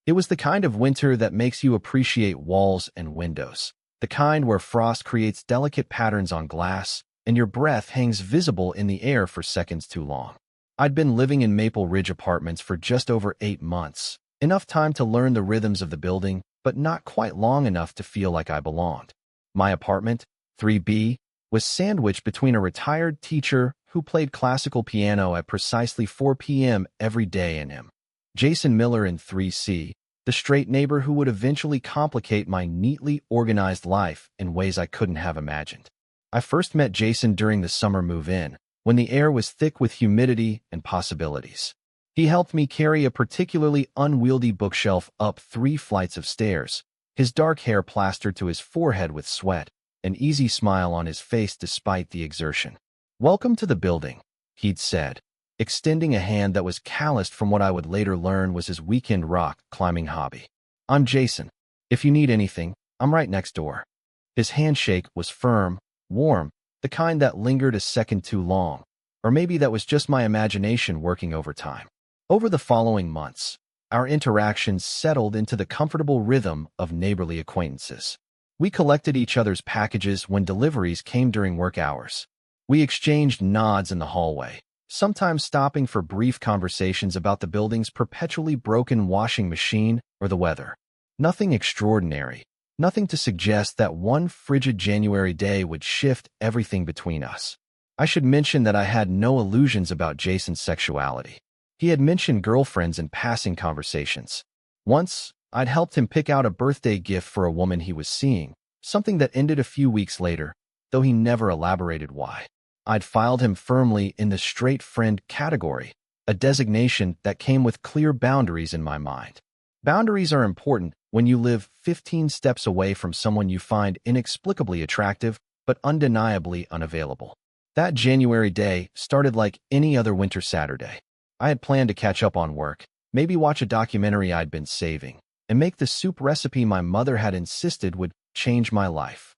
It was the kind of winter that makes you appreciate walls and windows, the kind where frost creates delicate patterns on glass, and your breath hangs visible in the air for seconds too long. I'd been living in Maple Ridge Apartments for just over 8 months, enough time to learn the rhythms of the building, but not quite long enough to feel like I belonged. My apartment, 3B, was sandwiched between a retired teacher who played classical piano at precisely 4 p.m. every day and him, Jason Miller in 3C, the straight neighbor who would eventually complicate my neatly organized life in ways I couldn't have imagined. I first met Jason during the summer move-in, when the air was thick with humidity and possibilities. He helped me carry a particularly unwieldy bookshelf up 3 flights of stairs, his dark hair plastered to his forehead with sweat, an easy smile on his face despite the exertion. "Welcome to the building," he'd said, extending a hand that was calloused from what I would later learn was his weekend rock climbing hobby. "I'm Jason. If you need anything, I'm right next door." His handshake was firm, warm, the kind that lingered a second too long, or maybe that was just my imagination working overtime. Over the following months, our interactions settled into the comfortable rhythm of neighborly acquaintances. We collected each other's packages when deliveries came during work hours. We exchanged nods in the hallway, sometimes stopping for brief conversations about the building's perpetually broken washing machine or the weather. Nothing extraordinary, nothing to suggest that one frigid January day would shift everything between us. I should mention that I had no illusions about Jason's sexuality. He had mentioned girlfriends in passing conversations. Once, I'd helped him pick out a birthday gift for a woman he was seeing, something that ended a few weeks later, though he never elaborated why. I'd filed him firmly in the straight friend category, a designation that came with clear boundaries in my mind. Boundaries are important when you live 15 steps away from someone you find inexplicably attractive but undeniably unavailable. That January day started like any other winter Saturday. I had planned to catch up on work, maybe watch a documentary I'd been saving, and make the soup recipe my mother had insisted would change my life.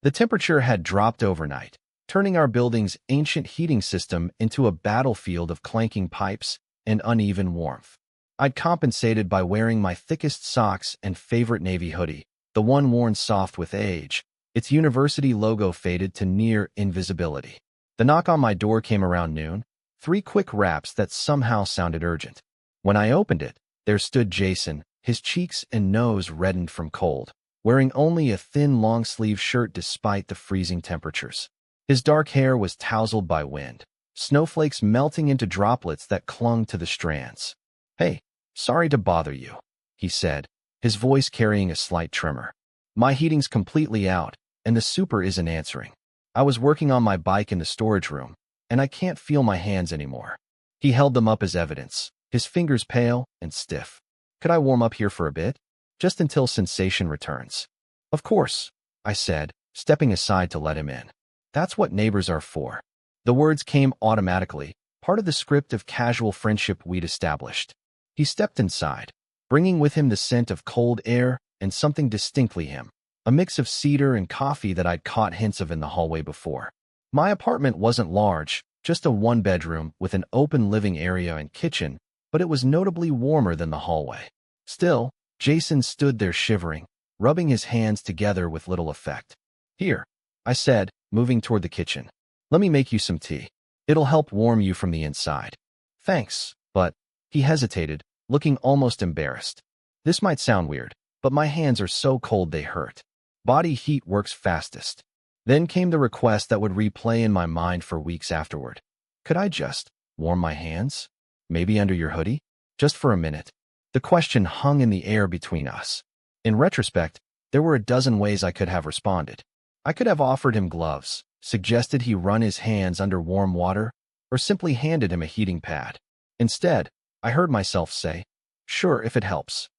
The temperature had dropped overnight, turning our building's ancient heating system into a battlefield of clanking pipes and uneven warmth. I'd compensated by wearing my thickest socks and favorite navy hoodie, the one worn soft with age, its university logo faded to near invisibility. The knock on my door came around noon, 3 quick raps that somehow sounded urgent. When I opened it, there stood Jason, his cheeks and nose reddened from cold, wearing only a thin long-sleeve shirt despite the freezing temperatures. His dark hair was tousled by wind, snowflakes melting into droplets that clung to the strands. "Hey, sorry to bother you," he said, his voice carrying a slight tremor. "My heating's completely out, and the super isn't answering. I was working on my bike in the storage room, and I can't feel my hands anymore." He held them up as evidence, his fingers pale and stiff. "Could I warm up here for a bit? Just until sensation returns." "Of course," I said, stepping aside to let him in. "That's what neighbors are for." The words came automatically, part of the script of casual friendship we'd established. He stepped inside, bringing with him the scent of cold air and something distinctly him, a mix of cedar and coffee that I'd caught hints of in the hallway before. My apartment wasn't large, just a 1-bedroom with an open living area and kitchen, but it was notably warmer than the hallway. Still, Jason stood there shivering, rubbing his hands together with little effect. "Here," I said, moving toward the kitchen. "Let me make you some tea. It'll help warm you from the inside." "Thanks, but—" he hesitated, looking almost embarrassed. "This might sound weird, but my hands are so cold they hurt. Body heat works fastest." Then came the request that would replay in my mind for weeks afterward. "Could I just warm my hands? Maybe under your hoodie? Just for a minute?" The question hung in the air between us. In retrospect, there were a dozen ways I could have responded. I could have offered him gloves, suggested he run his hands under warm water, or simply handed him a heating pad. Instead, I heard myself say, "Sure, if it helps."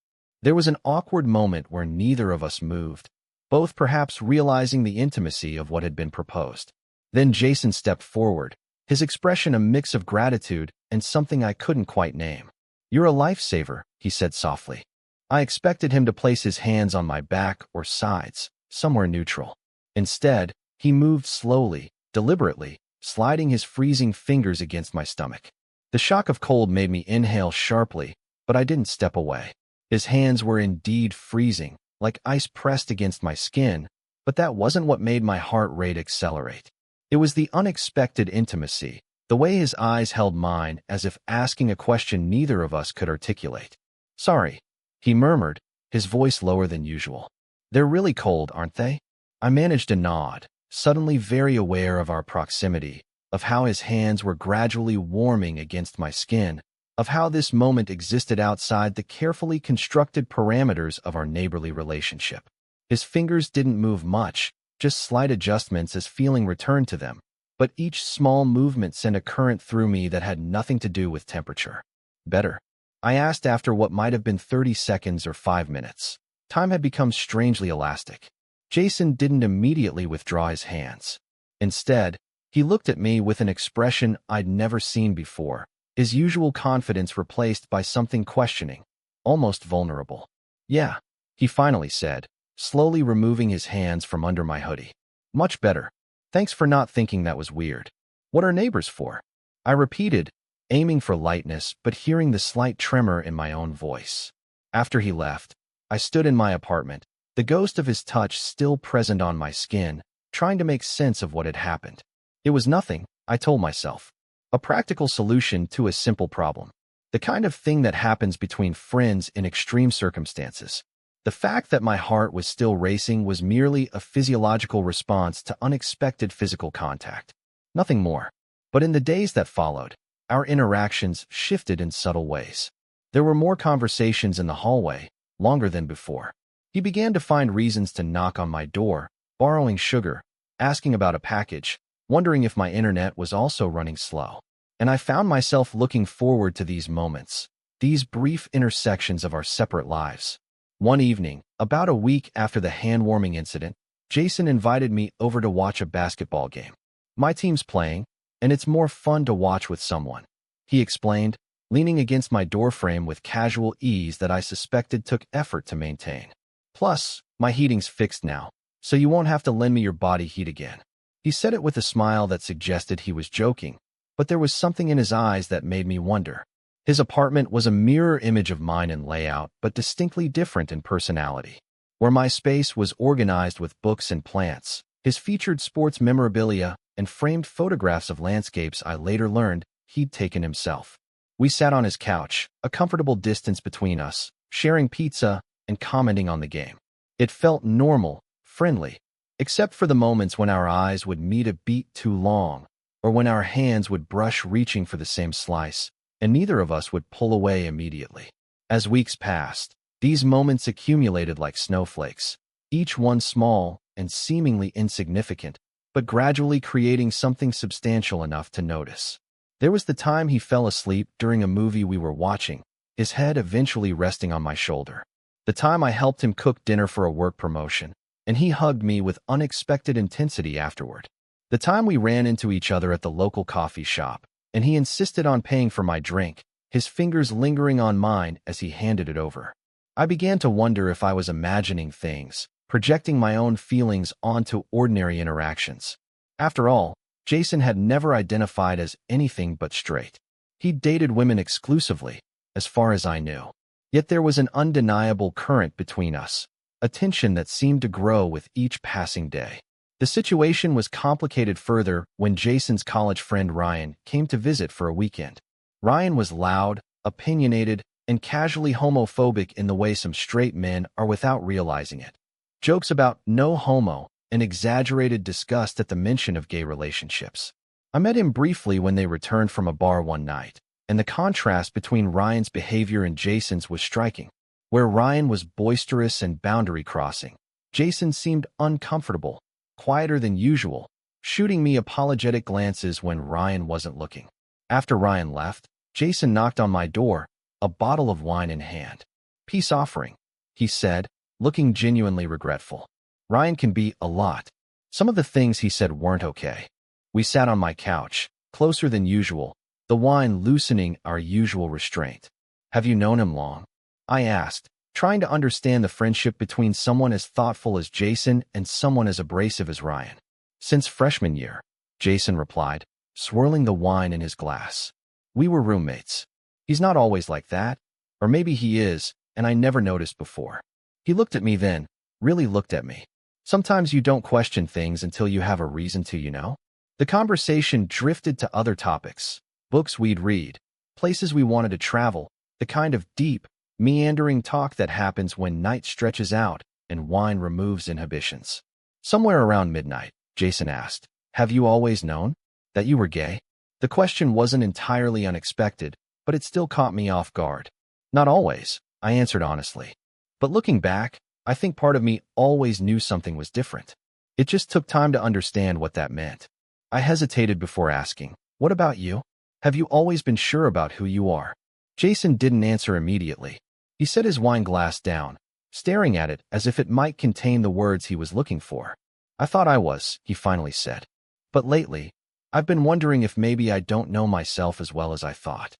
There was an awkward moment where neither of us moved, both perhaps realizing the intimacy of what had been proposed. Then Jason stepped forward, his expression a mix of gratitude and something I couldn't quite name. "You're a lifesaver," he said softly. I expected him to place his hands on my back or sides, somewhere neutral. Instead, he moved slowly, deliberately, sliding his freezing fingers against my stomach. The shock of cold made me inhale sharply, but I didn't step away. His hands were indeed freezing, like ice pressed against my skin, but that wasn't what made my heart rate accelerate. It was the unexpected intimacy, the way his eyes held mine as if asking a question neither of us could articulate. "Sorry," he murmured, his voice lower than usual. "They're really cold, aren't they?" I managed a nod, suddenly very aware of our proximity, of how his hands were gradually warming against my skin, of how this moment existed outside the carefully constructed parameters of our neighborly relationship. His fingers didn't move much, just slight adjustments as feeling returned to them, but each small movement sent a current through me that had nothing to do with temperature. "Better?" I asked after what might have been 30 seconds or 5 minutes. Time had become strangely elastic. Jason didn't immediately withdraw his hands. Instead, he looked at me with an expression I'd never seen before, his usual confidence replaced by something questioning, almost vulnerable. "Yeah," he finally said, slowly removing his hands from under my hoodie. "Much better. Thanks for not thinking that was weird. What are neighbors for?" I repeated, aiming for lightness but hearing the slight tremor in my own voice. After he left, I stood in my apartment, the ghost of his touch still present on my skin, trying to make sense of what had happened. It was nothing, I told myself. A practical solution to a simple problem. The kind of thing that happens between friends in extreme circumstances. The fact that my heart was still racing was merely a physiological response to unexpected physical contact. Nothing more. But in the days that followed, our interactions shifted in subtle ways. There were more conversations in the hallway, longer than before. He began to find reasons to knock on my door, borrowing sugar, asking about a package, wondering if my internet was also running slow. And I found myself looking forward to these moments, these brief intersections of our separate lives. One evening, about a week after the hand-warming incident, Jason invited me over to watch a basketball game. "My team's playing, and it's more fun to watch with someone," he explained, leaning against my doorframe with casual ease that I suspected took effort to maintain. "Plus, my heating's fixed now, so you won't have to lend me your body heat again." He said it with a smile that suggested he was joking, but there was something in his eyes that made me wonder. His apartment was a mirror image of mine in layout, but distinctly different in personality. Where my space was organized with books and plants, his featured sports memorabilia and framed photographs of landscapes I later learned he'd taken himself. We sat on his couch, a comfortable distance between us, sharing pizza and commenting on the game. It felt normal, friendly, except for the moments when our eyes would meet a beat too long, or when our hands would brush reaching for the same slice, and neither of us would pull away immediately. As weeks passed, these moments accumulated like snowflakes, each one small and seemingly insignificant, but gradually creating something substantial enough to notice. There was the time he fell asleep during a movie we were watching, his head eventually resting on my shoulder. The time I helped him cook dinner for a work promotion, and he hugged me with unexpected intensity afterward. The time we ran into each other at the local coffee shop, and he insisted on paying for my drink, his fingers lingering on mine as he handed it over. I began to wonder if I was imagining things, projecting my own feelings onto ordinary interactions. After all, Jason had never identified as anything but straight. He'd dated women exclusively, as far as I knew. Yet there was an undeniable current between us, a tension that seemed to grow with each passing day. The situation was complicated further when Jason's college friend Ryan came to visit for a weekend. Ryan was loud, opinionated, and casually homophobic in the way some straight men are without realizing it. Jokes about no homo and exaggerated disgust at the mention of gay relationships. I met him briefly when they returned from a bar one night, and the contrast between Ryan's behavior and Jason's was striking. Where Ryan was boisterous and boundary-crossing, Jason seemed uncomfortable, quieter than usual, shooting me apologetic glances when Ryan wasn't looking. After Ryan left, Jason knocked on my door, a bottle of wine in hand. "Peace offering," he said, looking genuinely regretful. Ryan can be a lot. Some of the things he said weren't okay. We sat on my couch, closer than usual, the wine loosening our usual restraint. "Have you known him long?" I asked, trying to understand the friendship between someone as thoughtful as Jason and someone as abrasive as Ryan. "Since freshman year," Jason replied, swirling the wine in his glass. "We were roommates. He's not always like that, or maybe he is, and I never noticed before. He looked at me then, really looked at me. Sometimes you don't question things until you have a reason to, you know? The conversation drifted to other topics. Books we'd read, places we wanted to travel, the kind of deep, meandering talk that happens when night stretches out and wine removes inhibitions. Somewhere around midnight, Jason asked, "Have you always known that you were gay?" The question wasn't entirely unexpected, but it still caught me off guard. "Not always," I answered honestly. But looking back, I think part of me always knew something was different. It just took time to understand what that meant. I hesitated before asking, "What about you? Have you always been sure about who you are?" Jason didn't answer immediately. He set his wine glass down, staring at it as if it might contain the words he was looking for. "I thought I was," he finally said. "But lately, I've been wondering if maybe I don't know myself as well as I thought."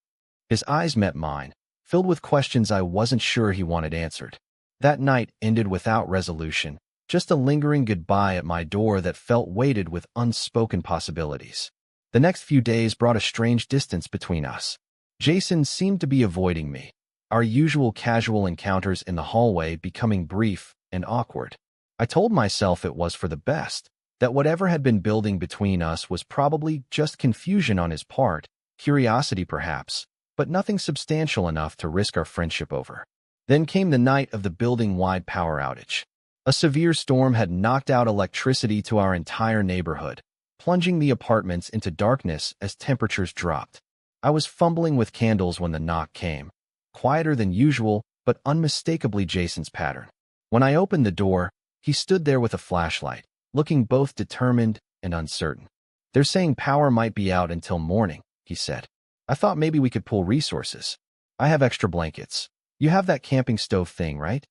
His eyes met mine, filled with questions I wasn't sure he wanted answered. That night ended without resolution, just a lingering goodbye at my door that felt weighted with unspoken possibilities. The next few days brought a strange distance between us. Jason seemed to be avoiding me, our usual casual encounters in the hallway becoming brief and awkward. I told myself it was for the best, that whatever had been building between us was probably just confusion on his part, curiosity perhaps, but nothing substantial enough to risk our friendship over. Then came the night of the building-wide power outage. A severe storm had knocked out electricity to our entire neighborhood, plunging the apartments into darkness as temperatures dropped. I was fumbling with candles when the knock came, quieter than usual, but unmistakably Jason's pattern. When I opened the door, he stood there with a flashlight, looking both determined and uncertain. "They're saying power might be out until morning," he said. "I thought maybe we could pull resources. I have extra blankets. You have that camping stove thing, right?"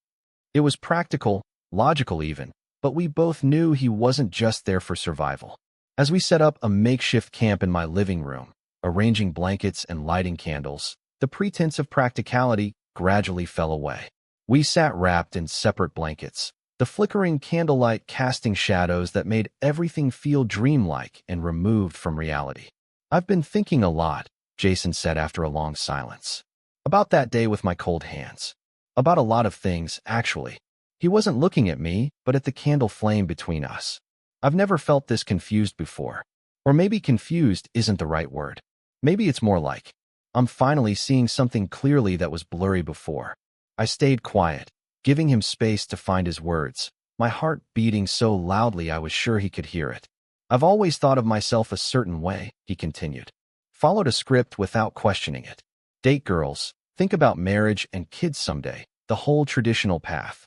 It was practical, logical even, but we both knew he wasn't just there for survival. As we set up a makeshift camp in my living room, arranging blankets and lighting candles, the pretense of practicality gradually fell away. We sat wrapped in separate blankets, the flickering candlelight casting shadows that made everything feel dreamlike and removed from reality. "I've been thinking a lot," Jason said after a long silence. "About that day with my cold hands. About a lot of things, actually." He wasn't looking at me, but at the candle flame between us. "I've never felt this confused before. Or maybe confused isn't the right word. Maybe it's more like, I'm finally seeing something clearly that was blurry before." I stayed quiet, giving him space to find his words, my heart beating so loudly I was sure he could hear it. "I've always thought of myself a certain way," he continued. "Followed a script without questioning it. Date girls, think about marriage and kids someday, the whole traditional path."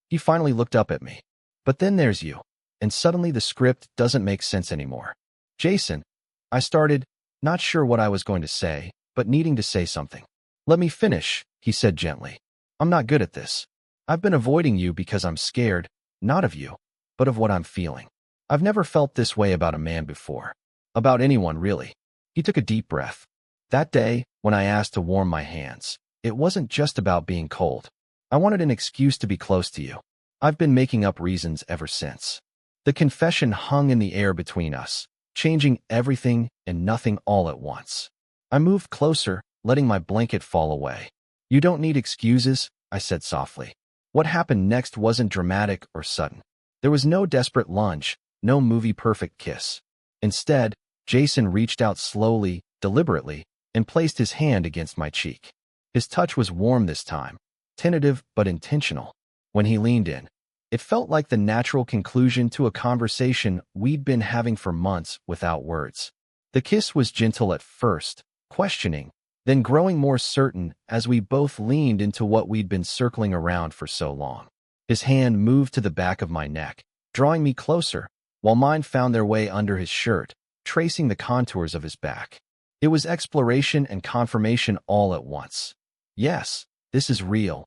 He finally looked up at me. "But then there's you, and suddenly the script doesn't make sense anymore." "Jason," I started, not sure what I was going to say, but needing to say something. "Let me finish," he said gently. "I'm not good at this. I've been avoiding you because I'm scared, not of you, but of what I'm feeling. I've never felt this way about a man before. About anyone, really." He took a deep breath. "That day, when I asked to warm my hands, it wasn't just about being cold. I wanted an excuse to be close to you. I've been making up reasons ever since." The confession hung in the air between us, changing everything and nothing all at once. I moved closer, letting my blanket fall away. "You don't need excuses," I said softly. What happened next wasn't dramatic or sudden. There was no desperate lunge, no movie-perfect kiss. Instead, Jason reached out slowly, deliberately, and placed his hand against my cheek. His touch was warm this time, tentative but intentional. When he leaned in, it felt like the natural conclusion to a conversation we'd been having for months without words. The kiss was gentle at first, questioning, then growing more certain as we both leaned into what we'd been circling around for so long. His hand moved to the back of my neck, drawing me closer, while mine found their way under his shirt, tracing the contours of his back. It was exploration and confirmation all at once. Yes, this is real.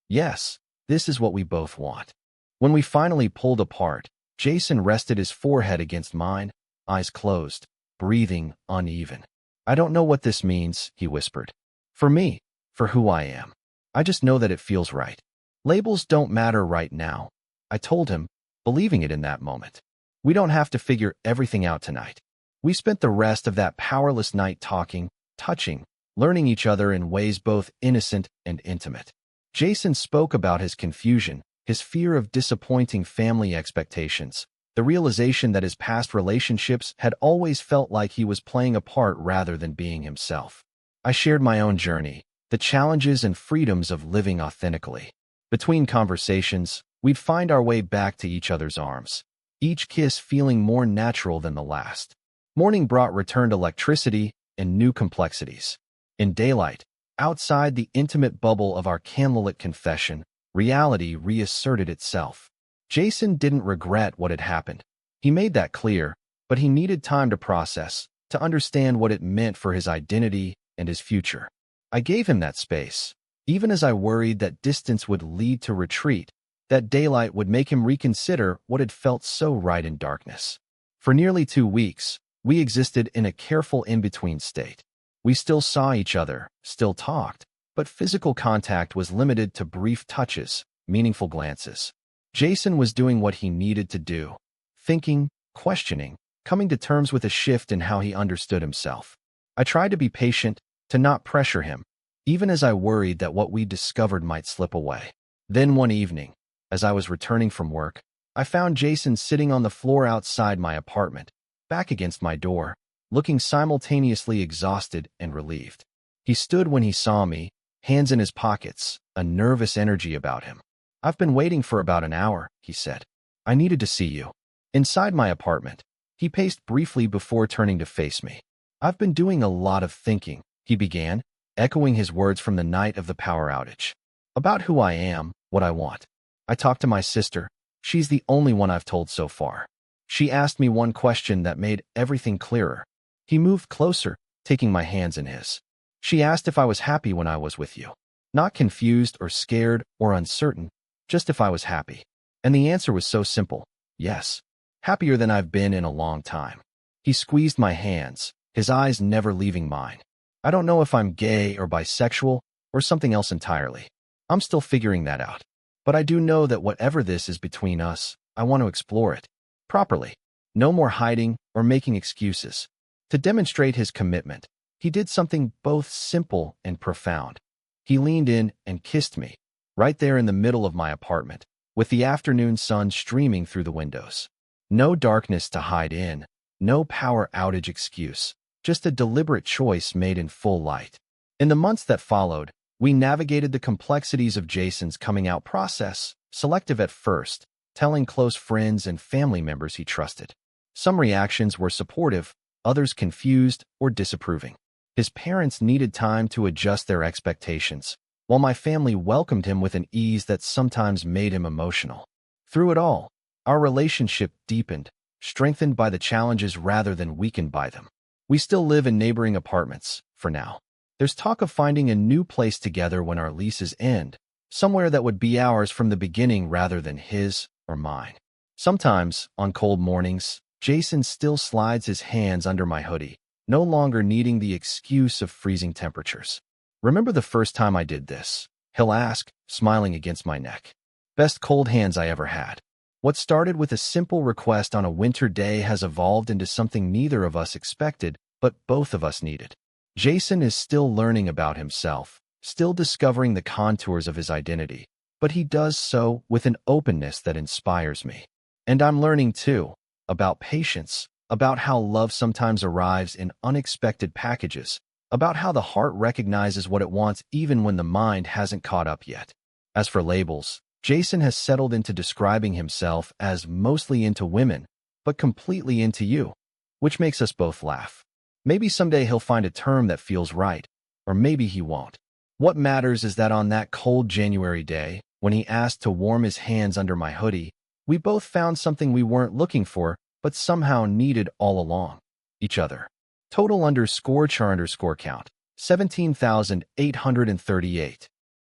Yes, this is what we both want. When we finally pulled apart, Jason rested his forehead against mine, eyes closed, breathing uneven. "I don't know what this means," he whispered. "For me, for who I am. I just know that it feels right. Labels don't matter right now," I told him, believing it in that moment. "We don't have to figure everything out tonight." We spent the rest of that powerless night talking, touching, learning each other in ways both innocent and intimate. Jason spoke about his confusion, his fear of disappointing family expectations, the realization that his past relationships had always felt like he was playing a part rather than being himself. I shared my own journey, the challenges and freedoms of living authentically. Between conversations, we'd find our way back to each other's arms, each kiss feeling more natural than the last. Morning brought returned electricity and new complexities. In daylight, outside the intimate bubble of our candlelit confession, reality reasserted itself. Jason didn't regret what had happened. He made that clear, but he needed time to process, to understand what it meant for his identity and his future. I gave him that space, even as I worried that distance would lead to retreat, that daylight would make him reconsider what had felt so right in darkness. For nearly 2 weeks, we existed in a careful in-between state. We still saw each other, still talked, but physical contact was limited to brief touches, meaningful glances. Jason was doing what he needed to do, thinking, questioning, coming to terms with a shift in how he understood himself. I tried to be patient, to not pressure him, even as I worried that what we discovered might slip away. Then one evening, as I was returning from work, I found Jason sitting on the floor outside my apartment, back against my door, looking simultaneously exhausted and relieved. He stood when he saw me, hands in his pockets, a nervous energy about him. "I've been waiting for about an hour," he said. "I needed to see you." Inside my apartment, he paced briefly before turning to face me. "I've been doing a lot of thinking," he began, echoing his words from the night of the power outage. "About who I am, what I want. I talked to my sister. She's the only one I've told so far. She asked me one question that made everything clearer." He moved closer, taking my hands in his. "She asked if I was happy when I was with you. Not confused or scared or uncertain, just if I was happy." And the answer was so simple: yes. Happier than I've been in a long time. He squeezed my hands, his eyes never leaving mine. "I don't know if I'm gay or bisexual or something else entirely. I'm still figuring that out. But I do know that whatever this is between us, I want to explore it properly. No more hiding or making excuses." To demonstrate his commitment, he did something both simple and profound. He leaned in and kissed me, right there in the middle of my apartment, with the afternoon sun streaming through the windows. No darkness to hide in, no power outage excuse, just a deliberate choice made in full light. In the months that followed, we navigated the complexities of Jason's coming out process, selective at first, telling close friends and family members he trusted. Some reactions were supportive, others confused or disapproving. His parents needed time to adjust their expectations, while my family welcomed him with an ease that sometimes made him emotional. Through it all, our relationship deepened, strengthened by the challenges rather than weakened by them. We still live in neighboring apartments, for now. There's talk of finding a new place together when our leases end, somewhere that would be ours from the beginning rather than his or mine. Sometimes, on cold mornings, Jason still slides his hands under my hoodie, no longer needing the excuse of freezing temperatures. "Remember the first time I did this?" he'll ask, smiling against my neck. Best cold hands I ever had. What started with a simple request on a winter day has evolved into something neither of us expected, but both of us needed. Jason is still learning about himself, still discovering the contours of his identity, but he does so with an openness that inspires me. And I'm learning too, about patience, about how love sometimes arrives in unexpected packages, about how the heart recognizes what it wants even when the mind hasn't caught up yet. As for labels, Jason has settled into describing himself as mostly into women, but completely into you, which makes us both laugh. Maybe someday he'll find a term that feels right, or maybe he won't. What matters is that on that cold January day, when he asked to warm his hands under my hoodie, we both found something we weren't looking for, but somehow needed all along: each other. Total _char_count, 17,838.